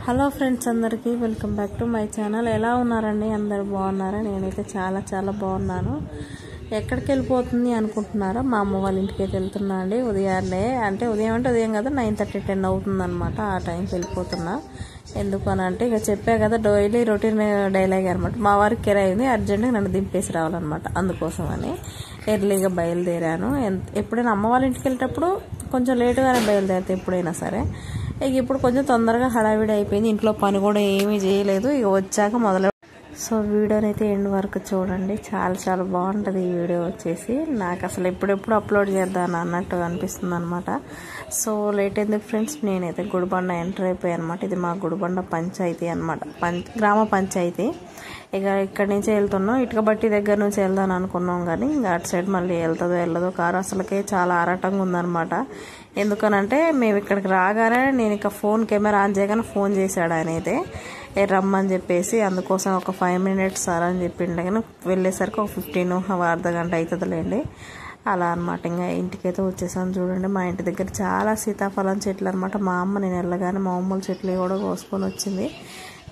Hello friends, అందరికీ welcome back to my channel. ఎలా ఉన్నారండి? అందరు బాగున్నారా? నేనైతే చాలా చాలా బాగున్నాను. ఎక్కడికి వెళ్ళిపోతుంది అనుకుంటున్నారా? మా అమ్మ వాళ్ళ ఇంటికి అయితే వెళ్తున్నా అండి. ఉదయం కదా 9:30 10 అవుతుందన్నమాట. ఆ టైంకి వెళ్ళిపోతున్నా. ఎందుకనంటే ఇక చెప్పా కదా, డైలీ రొటీన్ డైలాగ్ అనమాట. మా వారికి కిరాయి ఉంది, అర్జెంట్గా నన్ను దింపేసి రావాలన్నమాట. అందుకోసమని ఎర్లీగా బయలుదేరాను. ఎప్పుడైనా అమ్మ వాళ్ళ ఇంటికి వెళ్ళేటప్పుడు కొంచెం లేటుగానే బయలుదేరితే ఎప్పుడైనా సరే. ఇక ఇప్పుడు కొంచెం తొందరగా హడావిడి అయిపోయింది. ఇంట్లో పని కూడా ఏమీ చేయలేదు. ఇక వచ్చాక మొదలు. సో వీడియోని అయితే ఎండ్ వరకు చూడండి. చాలా చాలా బాగుంటుంది ఈ వీడియో వచ్చేసి. నాకు అసలు ఎప్పుడెప్పుడు అప్లోడ్ చేద్దాను అన్నట్టు అనిపిస్తుంది అనమాట. సో లేట్ అయింది ఫ్రెండ్స్. నేనైతే గుడిబండ ఎంటర్ అయిపోయాను అనమాట. ఇది మా గుడిబండ పంచాయతీ అనమాట, గ్రామ పంచాయతీ. ఇక ఇక్కడి నుంచి వెళ్తున్నాం. ఇటుక బట్టి దగ్గర నుంచి వెళ్దాం అనుకున్నాం, కానీ ఇంకా అటు సైడ్ మళ్ళీ వెళ్తుందో వెళ్ళదో కారు. అసలుకే చాలా ఆరాటంగా ఉందన్నమాట. ఎందుకనంటే మేము ఇక్కడికి రాగానే నేను ఇక ఫోన్ కెమెరా ఆన్ చేయగానే ఫోన్ చేశాడు ఆయన అయితే రమ్మని చెప్పేసి. అందుకోసం ఒక 5 minutes సార్ అని చెప్పిండే, కానీ వెళ్ళేసరికి ఒక 15 అర్ధ గంట అవుతుందిలేండి. అలా అనమాట. ఇంకా ఇంటికైతే వచ్చేసాను. చూడండి, మా ఇంటి దగ్గర చాలా సీతాఫలం చెట్లు అనమాట. మా అమ్మ నేను వెళ్ళగానే మామూలు చెట్లు కూడా కోసుకొని వచ్చింది.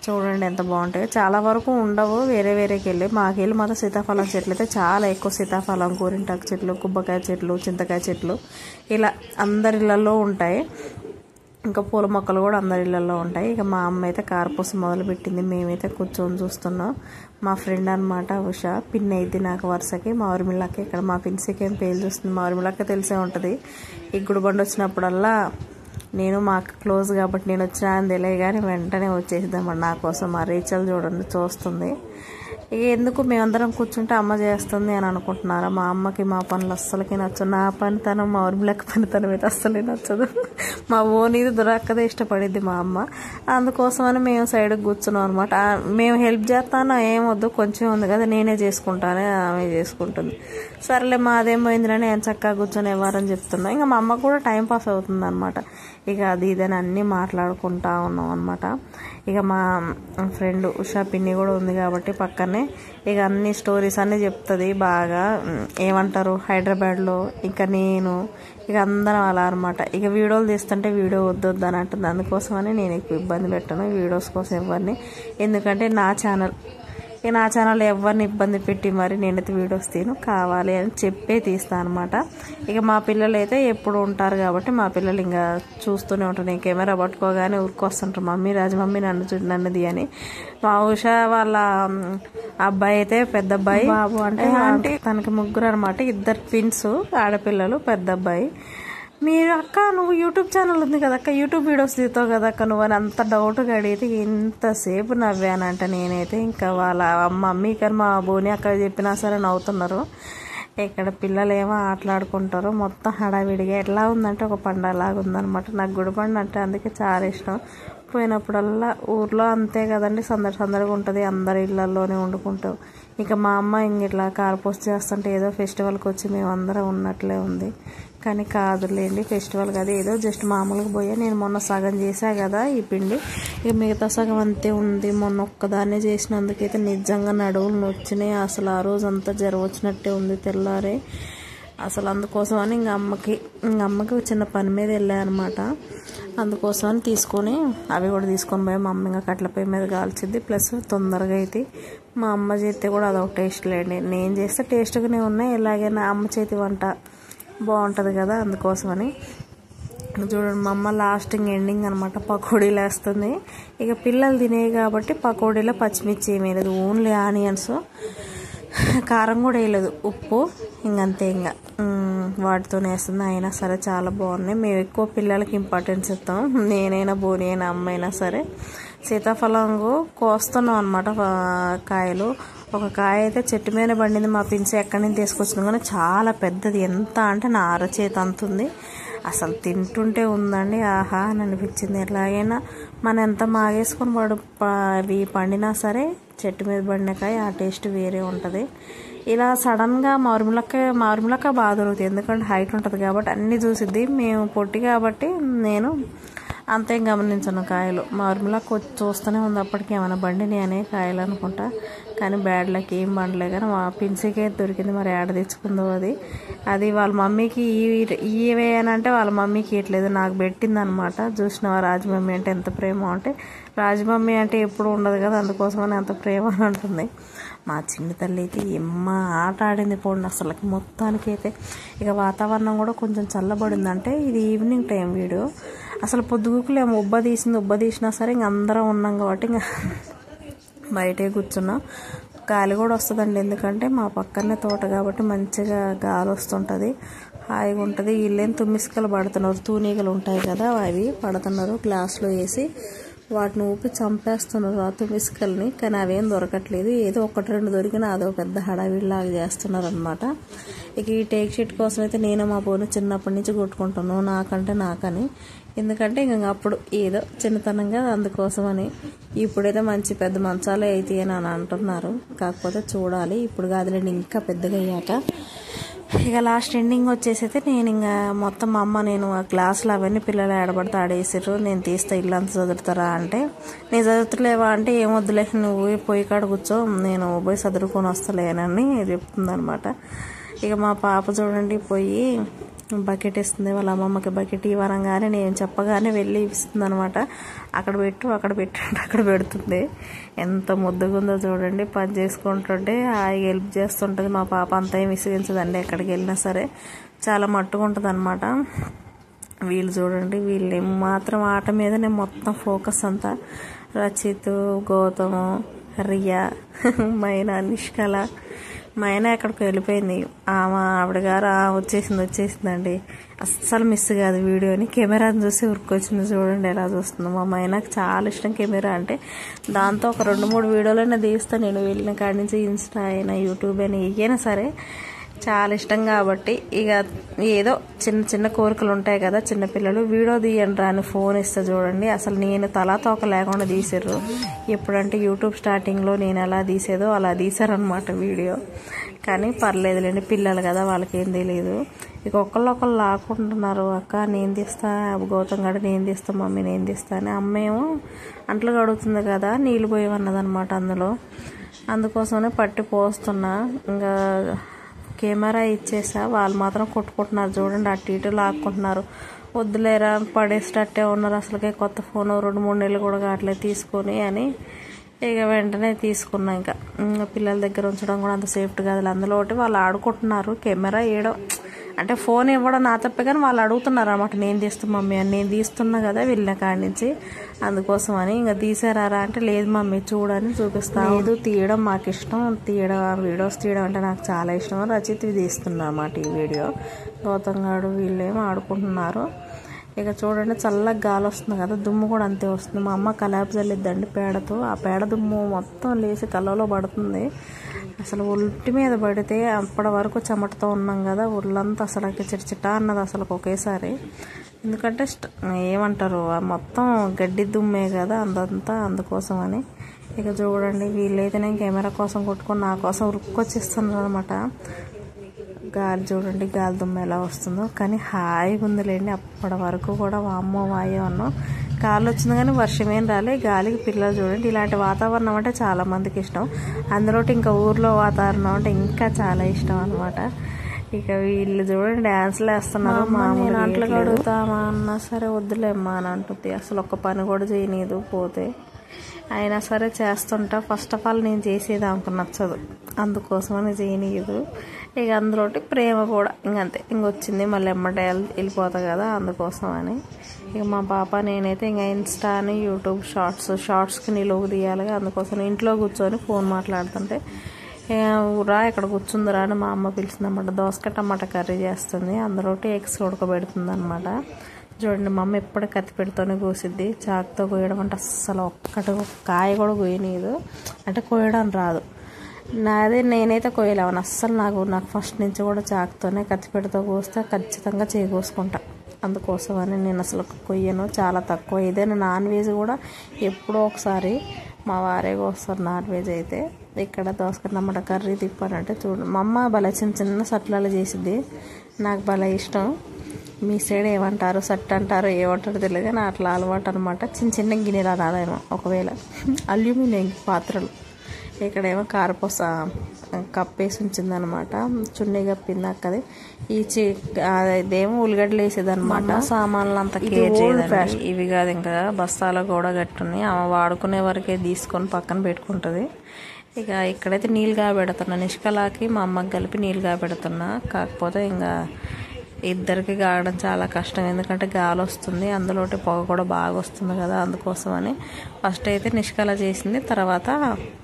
చూడండి ఎంత బాగుంటాయో. చాలా వరకు ఉండవు, వేరేకి వెళ్ళి. మాకెళ్ళి మాత్రం సీతాఫలం చెట్లు అయితే చాలా ఎక్కువ. సీతాఫలం, గోరింటాకు చెట్లు, కుబ్బకాయ చెట్లు, చింతకాయ చెట్లు ఇలా అందరి ఇళ్లలో ఉంటాయి. ఇంకా పూల మొక్కలు కూడా అందరి ఇళ్లలో ఉంటాయి. ఇక మా అమ్మ అయితే కారపూస మొదలుపెట్టింది. మేమైతే కూర్చొని చూస్తున్నాం. మా ఫ్రెండ్ అనమాట ఉష, పిన్ అయింది నాకు వరుసకి. మా ఊరిమిళ్ళకి ఇక్కడ మా పిన్సికి ఏం పేరు చూస్తుంది. మా ఊరిమిళ్ళకి తెలిసే ఉంటుంది. ఈ గుడిబండ వచ్చినప్పుడల్లా నేను మాకు క్లోజ్ కాబట్టి నేను వచ్చినా అని తెలియ, కానీ వెంటనే వచ్చేసిద్దామని నా కోసం. మా రీచల్ చూడండి చూస్తుంది. ఇక ఎందుకు మేమందరం కూర్చుంటే అమ్మ చేస్తుంది అని అనుకుంటున్నారా? మా అమ్మకి మా పనులు అస్సలకి నచ్చదు. నా పనితనం, మా ఊర్మిళ్ళకి పనితనం అయితే అస్సలే నచ్చదు. మా ఓనీది దురక్కదే ఇష్టపడిద్ది మా అమ్మ. అందుకోసమని మేము సైడ్కి కూర్చున్నాం అనమాట. మేము హెల్ప్ చేస్తాను, ఏమొద్దు కొంచెం ఉంది కదా నేనే చేసుకుంటానే, ఆమె చేసుకుంటుంది. సరేలే మాదేం పోయిందని నేను చక్కగా కూర్చొని ఎవరని చెప్తున్నా. ఇంకా మా అమ్మ కూడా టైం పాస్ అవుతుంది అనమాట. ఇక అది ఇదని అన్నీ మాట్లాడుకుంటా ఉన్నాం అనమాట. ఇక మా ఫ్రెండ్ ఉషా పిన్ని కూడా ఉంది కాబట్టి పక్కనే ఇక అన్ని స్టోరీస్ అన్నీ చెప్తుంది బాగా. ఏమంటారు, హైదరాబాద్లో ఇంకా నేను ఇక అందరం అలా అనమాట. ఇక వీడియోలు తీస్తుంటే వీడియో వద్దొద్దు అని అంటుంది. అందుకోసమని నేను ఎక్కువ ఇబ్బంది పెట్టను వీడియోస్ కోసం ఎవరిని. ఎందుకంటే నా ఛానల్ ఎవరిని ఇబ్బంది పెట్టి మరి నేనైతే వీడియోస్ తీను, కావాలి అని చెప్పే తీస్తాను అనమాట. ఇక మా పిల్లలు అయితే ఎప్పుడు ఉంటారు కాబట్టి మా పిల్లలు ఇంకా చూస్తూనే ఉంటారు. నేను కెమెరా పట్టుకోగానే ఊరుకొస్తుంటారు, మమ్మీ మమ్మీ నన్నది అని. మా ఉషా వాళ్ళ అబ్బాయి అయితే పెద్ద అబ్బాయి, బాబు అంటే తనకి 3 అనమాట. 2 ట్విన్స్ ఆడపిల్లలు. పెద్ద అబ్బాయి, మీరు అక్క నువ్వు యూట్యూబ్ ఛానల్ ఉంది కదా అక్క, యూట్యూబ్ వీడియోస్ తీస్తావు కదా అక్క నువ్వు అని అంత డౌట్గా అడిగితే ఇంతసేపు నవ్వానంట నేనైతే. ఇంకా వాళ్ళ మమ్మీ కానీ మా బోని అక్క చెప్పినా సరే నవ్వుతున్నారు. ఇక్కడ పిల్లలు ఏమో ఆటలాడుకుంటారు. మొత్తం హడావిడిగా ఎట్లా ఉందంటే ఒక పండగలాగా ఉందనమాట. నాకు గుడిబండ అంటే అందుకే చాలా ఇష్టం. పోయినప్పుడల్లా ఊర్లో అంతే కదండి, సందడిగా ఉంటుంది. అందరి ఇళ్లలోనే వండుకుంటాం. ఇక మా అమ్మ ఇట్లా కారపూస చేస్తుంటే ఏదో ఫెస్టివల్కి వచ్చి మేమందరం ఉన్నట్లే ఉంది, కానీ కాదులేండి ఫెస్టివల్ కదా, ఏదో జస్ట్ మామూలుగా పోయా. నేను మొన్న సగం చేసా కదా ఈ పిండి, ఇక మిగతా సగం అంతే ఉంది. మొన్న ఒక్కదాన్నే చేసినందుకైతే నిజంగా నడువులు నొచ్చినాయి. అసలు ఆ రోజు అంతా జ్వరం వచ్చినట్టే ఉంది తెల్లారే అసలు. అందుకోసమని ఇంక అమ్మకి చిన్న పని మీద వెళ్ళాయన్నమాట. అందుకోసమని అవి కూడా తీసుకొని పోయి మా అమ్మ ఇంకా కట్ల పొయ్యి మీద కాల్చిద్ది. ప్లస్ తొందరగా అయితే మా అమ్మ చేస్తే కూడా అదొక టేస్ట్ లేండి. నేను చేస్తే టేస్ట్గానే ఉన్నాయి. ఎలాగైనా అమ్మ చేతి వంట బాగుంటుంది కదా, అందుకోసమని. చూడండి మా అమ్మ లాస్టింగ్ ఎండింగ్ అనమాట పకోడీలు వేస్తుంది. ఇక పిల్లలు తినేవి కాబట్టి పకోడీలో పచ్చిమిర్చి ఏమీ లేదు, ఓన్లీ ఆనియన్స్, కారం కూడా వేయలేదు, ఉప్పు, ఇంకంతే. ఇంకా వాటితోనే వేస్తుంది. అయినా సరే చాలా బాగున్నాయి. మేము ఎక్కువ పిల్లలకి ఇంపార్టెన్స్ ఇస్తాం, నేనైనా బోని అయినా అమ్మ అయినా సరే. సీతాఫలం కోస్తున్నాం అనమాట. కాయలు ఒక కాయ అయితే చెట్టు మీద పండింది. మా పిన్సి ఎక్కడి నుంచి తీసుకొచ్చినాం కానీ చాలా పెద్దది. ఎంత అంటే నా అరచేతి అంతుంది. అసలు తింటుంటే ఉందండి, ఆహా అని అనిపించింది. ఎలాగైనా మనం ఎంత మాగేసుకొని అవి పండినా సరే చెట్టు మీద పండినకాయ ఆ టేస్ట్ వేరే ఉంటుంది. ఇలా సడన్గా మారుమిలక్క బాగా దొరుకుతుంది. ఎందుకంటే హైట్ ఉంటుంది కాబట్టి అన్నీ చూసిద్ది. మేము పొట్టి కాబట్టి నేను అంతేం గమనించను కాయలు. మా ఊర్మిళ చూస్తూనే ఉంది అప్పటికి ఏమైనా బండిని అనే కాయలు అనుకుంటా, కానీ బ్యాడ్ లక్ ఏం బండలే. కానీ మా పిన్సికే దొరికింది, మరి ఏడ తెచ్చుకుందో అది వాళ్ళ మమ్మీకి ఇవే అని అంటే వాళ్ళ మమ్మీకి ఇట్లేదు, నాకు పెట్టింది అనమాట. చూసినవా రాజమమ్మీ అంటే ఎంత ప్రేమ అంటే, రాజమమ్మీ అంటే ఎప్పుడు ఉండదు కదా, అందుకోసమని అంత ప్రేమ అని అంటుంది. మా చిన్న తల్లి అయితే ఎమ్మ ఆట ఆడింది పోండి అసలుకి మొత్తానికైతే. ఇక వాతావరణం కూడా కొంచెం చల్లబడిందంటే, ఇది ఈవినింగ్ టైం వీడియో. అసలు పొద్దుగుకులేమో ఉబ్బ తీసినా సరే ఇంక అందరం ఉన్నాం కాబట్టి ఇంకా బయటే కూర్చున్నాం. గాలి కూడా వస్తుందండి, ఎందుకంటే మా పక్కనే తోట కాబట్టి మంచిగా గాలి వస్తుంటుంది, హాయిగా ఉంటుంది. వీళ్ళేం తుమ్మిసుకలు పడుతున్నారు, తూనీగలు ఉంటాయి కదా అవి పడుతున్నారు, గ్లాస్లో వేసి వాటిని ఊపి చంపేస్తున్నారు ఆ తుమ్మిసుకల్ని. కానీ అవేం దొరకట్లేదు, ఏదో 1-2 దొరికినా అదో పెద్ద హడావిడిలాగా చేస్తున్నారు అనమాట. ఇక ఈ టేక్ షీట్ కోసం అయితే నేను మా పోను చిన్నప్పటి నుంచి కొట్టుకుంటున్నాను, నాకని. ఎందుకంటే ఇంక అప్పుడు ఏదో చిన్నతనంగా అందుకోసమని. ఇప్పుడైతే మంచి పెద్ద మంచాలే అయితే అని అంటున్నారు, కాకపోతే చూడాలి ఇప్పుడు కాదులేండి, ఇంకా పెద్దగా అయ్యాక. ఇక లాస్ట్ ఎండింగ్ వచ్చేసి అయితే నేను ఇంకా మొత్తం మా అమ్మ నేను ఆ గ్లాసులు అవన్నీ పిల్లలు ఏడబడితే ఆడేసారు, నేను తీస్తే ఇల్లు అంతా చదువుతారా అంటే, నేను చదువుతలేవా అంటే ఏమొద్దులే నువ్వు పొయ్యి కాడ కూర్చో, నేను పోయి చదువుకొని వస్తలేనని చెప్తుందనమాట. ఇక మా పాప చూడండి పోయి బకెట్ ఇస్తుంది, వాళ్ళ అమ్మమ్మకి బకెట్ ఇవ్వనంగానే నేను చెప్పగానే వెళ్ళి ఇస్తుంది అనమాట. అక్కడ పెడుతుంది. ఎంత ముద్దుగా ఉందో చూడండి, పని చేసుకుంటుంటే హాయిగా హెల్ప్ చేస్తుంటుంది. మా పాప అంతా ఏం విసిగించదండి, ఎక్కడికి వెళ్ళినా సరే చాలా మట్టుగా ఉంటుంది అనమాట. వీళ్ళు చూడండి, వీళ్ళు మాత్రం ఆట మీదనే మొత్తం ఫోకస్ అంతా. రచిత్, గౌతము, రియా, మైనా, నిష్కల. మైనా ఎక్కడికి వెళ్ళిపోయింది, ఆవిడ గారు వచ్చేసిందండి. అస్సలు మిస్ కాదు వీడియోని, కెమెరాని చూసి ఉరికొచ్చింది. చూడండి ఎలా చూస్తుందో. మా మైనాకి చాలా ఇష్టం కెమెరా అంటే, దాంతో ఒక 2-3 వీడియోలైనా తీస్తాను నేను వెళ్ళిన కాడి నుంచి. ఇన్స్టా అయినా యూట్యూబ్ అయినా ఏదైనా సరే చాలా ఇష్టం కాబట్టి. ఇక ఏదో చిన్న కోరికలు ఉంటాయి కదా చిన్నపిల్లలు, వీడియో తీయండి అని ఫోన్ ఇస్తే చూడండి అసలు నేను తలా తోక లేకుండా తీసారు. ఎప్పుడంటే యూట్యూబ్ స్టార్టింగ్లో నేను ఎలా తీసేదో అలా తీసారనమాట వీడియో. కానీ పర్లేదులేండి, పిల్లలు కదా వాళ్ళకి ఏం తెలియదు. ఇక ఒకళ్ళు లాక్కుంటున్నారు, అక్క నేను తీస్తా, గౌతమ్ గడ నేను తీస్తా, మమ్మీ నేను తీస్తా అని. అమ్మేమో అంట్లు కడుగుతుంది కదా, నీళ్ళు పోయమన్నదనమాట అందుకోసమే పట్టి పోస్తున్నా. ఇంకా కెమెరా ఇచ్చేసా, వాళ్ళు మాత్రం కొట్టుకుంటున్నారు చూడండి, అటు ఇటు లాక్కుంటున్నారు. వద్దులేరా పడేసేటట్టే ఉన్నారు, అసలుకే కొత్త ఫోన్ 2-3 నెలలు కూడా కావట్లేదు తీసుకొని అని. ఇక వెంటనే తీసుకున్నా. ఇంకా పిల్లల దగ్గర ఉంచడం కూడా అంత సేఫ్టీ కాదు, అందులో ఒకటి వాళ్ళు ఆడుకుంటున్నారు. కెమెరా వేయడం అంటే ఫోన్ ఇవ్వడం నా తప్పే, కానీ వాళ్ళు అడుగుతున్నారు అనమాట, నేను తీస్తున్నా మమ్మీ అని. నేను తీస్తున్నా కదా వెళ్ళిన కాడి నుంచి, అందుకోసం అని. ఇంకా తీసారా అంటే లేదు మమ్మీ చూడని చూపిస్తా. లేదు తీయడం మాకు ఇష్టం, వీడియోస్ తీయడం అంటే నాకు చాలా ఇష్టం. రచిత్ తీస్తున్నా అన్నమాట ఈ వీడియో. గౌతమ్ గారు వీళ్ళేమో ఆడుకుంటున్నారు. ఇక చూడండి చల్లగా గాలి వస్తుంది కదా, దుమ్ము కూడా అంతే వస్తుంది. మా అమ్మ కలాబ్ చల్లిద్దండి పేడతో, ఆ పేడ దుమ్ము మొత్తం లేచి కళ్ళలో పడుతుంది. అసలు ఒంటి మీద పడితే అప్పటి వరకు చెమటతో ఉన్నాం కదా, ఒళ్ళంతా అసలు చిటచిటా అన్నది అసలు ఒకేసారి. ఎందుకంటే ఏమంటారు మొత్తం గడ్డి దుమ్మే కదా అందంతా, అందుకోసం అని. ఇక చూడండి వీళ్ళైతే నేను కెమెరా కోసం కొట్టుకొని నా కోసం ఉరుక్కొచ్చిస్తున్నారు అనమాట. గాలి చూడండి, గాలి దుమ్ము ఎలా వస్తుందో, కానీ హాయిగా ఉందిలేండి. అప్పటి వరకు కూడా వామ్మో వాయో అన్నాం, గాలి వచ్చింది కానీ వర్షం ఏం రాలే. గాలికి పిల్లలు చూడండి, ఇలాంటి వాతావరణం అంటే చాలా మందికి ఇష్టం, అందులో ఇంకా ఊర్లో వాతావరణం అంటే ఇంకా చాలా ఇష్టం అనమాట. ఇక వీళ్ళు చూడండి డ్యాన్స్లు వేస్తున్నారు. నేను అంట్లు కడుగుతామా అన్నా సరే వద్దులేమ్మా అని అంటుంది, అసలు ఒక్క పని కూడా చేయనీదు పోతే. అయినా సరే చేస్తుంటా. ఫస్ట్ ఆఫ్ ఆల్ నేను చేసేది ఆమెకు నచ్చదు, అందుకోసమని చేయనీయదు. ఇక అందులో ప్రేమ కూడా ఇంకంతే, ఇంకొచ్చింది మళ్ళీ ఎమ్మటే వెళ్ళిపోతా కదా, అందుకోసం అని. ఇక మా పాప నేనైతే ఇంకా ఇన్స్టా అని యూట్యూబ్ షార్ట్స్కి నిలువు తీయాలిగా, అందుకోసం ఇంట్లో కూర్చొని ఫోన్ మాట్లాడుతుంటే రా ఇక్కడ కూర్చుందిరా అని మా అమ్మ పిలిచిందన్నమాట. దోసకాయ టమాటా కర్రీ చేస్తుంది, అందులో ఎగ్స్ ఉడకబెడుతుంది అనమాట. చూడండి మా అమ్మ ఎప్పుడు కత్తి పెడుతూనే కోసిద్ది, చాకుతో కోయడం అంటే అస్సలు ఒక్క కాయ కూడా కోయనీదు, అంటే కోయడం రాదు. నేనైతే కోయలేవని అస్సలు, నాకు ఫస్ట్ నుంచి కూడా చాకుతోనే కత్తి పెడుతూ కోస్తే ఖచ్చితంగా కోసుకుంటా, అందుకోసమని నేను అసలు కొయ్యను, చాలా తక్కువ. ఏదైనా నాన్ వెజ్ కూడా ఎప్పుడో ఒకసారి మా వారే కోస్తారు నాన్ వెజ్ అయితే. ఇక్కడ దోసకాయ టమాటా కర్రీ తిప్పానంటే చూడండి మా అమ్మ భలే చిన్న సట్లాలు చేసిద్ది, నాకు భలే ఇష్టం. మీ సైడ్ ఏమంటారు, సట్ అంటారు, ఏమంటారు తెలియదు కానీ అట్లా అలవాటు అనమాట. చిన్న చిన్న గిన్నెలు అనాలేమో ఒకవేళ. అల్యూమినియం పాత్రలు. ఇక్కడేమో కారపూస కప్పేసి ఉంచిందనమాట, చున్నీ కప్పింది అక్కది. ఇదేమో ఉల్లిగడ్డలు వేసేదనమాట. సామాన్లు అంతా కేర్ చేయదండి, ఇవి కాదు ఇంకా బస్తాలో కూడా గట్టున్నాయి. ఆమె వాడుకునే వరకే తీసుకొని పక్కన పెట్టుకుంటుంది. ఇక ఇక్కడైతే నీళ్ళు కాబెడుతున్నా, నిష్కలాకి మా అమ్మకి కలిపి నీళ్ళు కాబెడుతున్నా. కాకపోతే ఇంకా ఇద్దరికి కాగడం చాలా కష్టం, ఎందుకంటే గాలి వస్తుంది, అందులో పొగ కూడా బాగా వస్తుంది కదా, అందుకోసమని ఫస్ట్ అయితే నిష్కల చేసింది, తర్వాత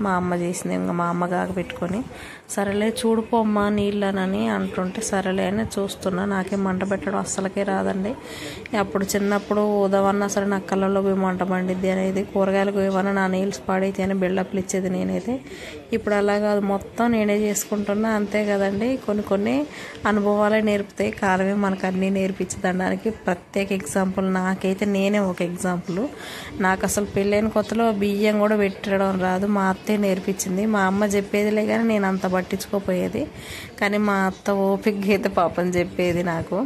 మా అమ్మ చేసింది. ఇంకా మా అమ్మ కాగబెట్టుకొని సరేలే చూడుకోమ్మా నీళ్ళనని అంటుంటే సరేలే అని చూస్తున్నా. నాకేం మంట పెట్టడం అస్సలకే రాదండి. అప్పుడు చిన్నప్పుడు ఉదవన్నా సరే నాకు కళ్ళల్లో పోయి మంట మండిద్ది అనేది, కూరగాయలకు ఏమన్నా నా నీళ్ళు పాడైతే అని బిల్డప్లు ఇచ్చేది నేనైతే. ఇప్పుడు అలా కాదు, మొత్తం నేనే చేసుకుంటున్నా. అంతే కదండి, కొన్ని అనుభవాలే నేర్పుతాయి, కాలమే మనకు అన్నీ నేర్పించదనడానికి ప్రత్యేక ఎగ్జాంపుల్ నాకైతే నేనే ఒక ఎగ్జాంపుల్. నాకు అసలు పెళ్ళైన కొత్తలో బియ్యం కూడా పెట్టడం రాదు, మా అత్తే నేర్పించింది. మా అమ్మ చెప్పేదిలే కానీ నేను అంత పట్టించుకోపోయేది, కానీ మా అత్త ఓపికగా అయితే పాపం చెప్పేది నాకు.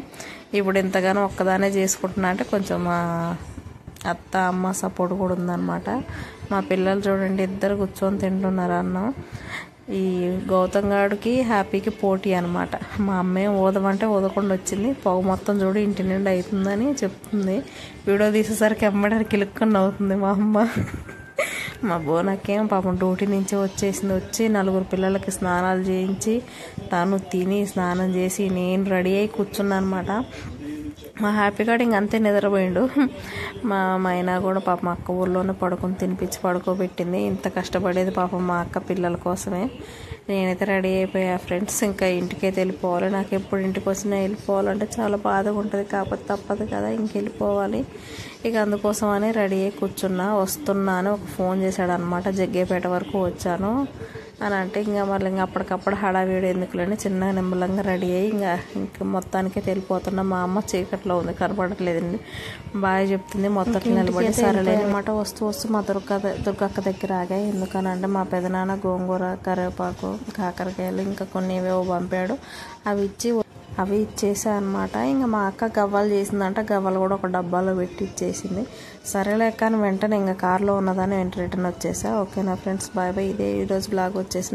ఇప్పుడు ఇంతగానో ఒక్కదానే చేసుకుంటున్నా అంటే కొంచెం మా అత్త అమ్మ సపోర్ట్ కూడా ఉందన్నమాట. మా పిల్లలు చూడండి, ఇద్దరు కూర్చొని తింటున్నారు అన్నం. ఈ గౌతమ్ గాడికి హ్యాపీకి పోటీ అనమాట. మా అమ్మే ఊదమంటే ఊదకుండా వచ్చింది, పొగ మొత్తం చూడు ఇంటి నిండా అవుతుందని చెప్తుంది. వీడియో తీసేసరికి అమ్మడానికి కిలుక్కొని అవుతుంది మా అమ్మ. మా బోనకేం పాపం డ్యూటీ నుంచి వచ్చేసింది, వచ్చి 4 పిల్లలకి స్నానాలు చేయించి తాను తిని స్నానం చేసి నేను రెడీ అయి కూర్చున్నా అనమాట. మా హ్యాపీ గాడు ఇంక అంతే నిద్రపోయిండు. మా మైనా కూడా పాపం అక్క ఊళ్ళోనే పడుకొని తినిపించి పడుకోబెట్టింది. ఇంత కష్టపడేది పాపం మా అక్క పిల్లల కోసమే. నేనైతే రెడీ అయిపోయా ఫ్రెండ్స్, ఇంకా ఇంటికైతే వెళ్ళిపోవాలి. నాకు ఎప్పుడు ఇంటికి వచ్చినా వెళ్ళిపోవాలంటే చాలా బాధగా ఉంటుంది, కాకపోతే తప్పదు కదా, ఇంకెళ్ళిపోవాలి. ఇక అందుకోసమని రెడీ అయ్యి కూర్చున్నా. వస్తున్నా అని ఒక ఫోన్ చేశాడు అనమాట, జగ్గేపేట వరకు వచ్చాను అని అంటే ఇంకా మళ్ళీ ఇంకా అప్పటికప్పుడు హడావిడి ఎందుకులేని చిన్నగా నిమ్మలంగా రెడీ అయ్యి ఇంకా మొత్తానికి వెళ్ళిపోతున్నా. మా అమ్మ చీకట్లో ఉంది, కనపడట్లేదండి, బాగా చెప్తుంది. మొత్తం నిలబడి సరేలే అనమాట. వస్తూ మా దుర్గక్క దగ్గర ఆగాయి. ఎందుకనంటే మా పెదనాన్న గోంగూర, కరివేపాకు, కాకరకాయలు ఇంకా కొన్ని ఏవేవో పంపాడు, అవి ఇచ్చేసా అనమాట. ఇంకా మా అక్క గవ్వలు చేసిందంట, గవ్వలు కూడా ఒక డబ్బాలో పెట్టి ఇచ్చేసింది. సరేలే కానీ వెంటనే ఇంకా కార్లో ఉన్నదాన్ని రిటర్న్ వచ్చేసా. ఓకేనా ఫ్రెండ్స్, బాయ్ బాయ్. ఇదే ఈరోజు బ్లాగ్ వచ్చేసి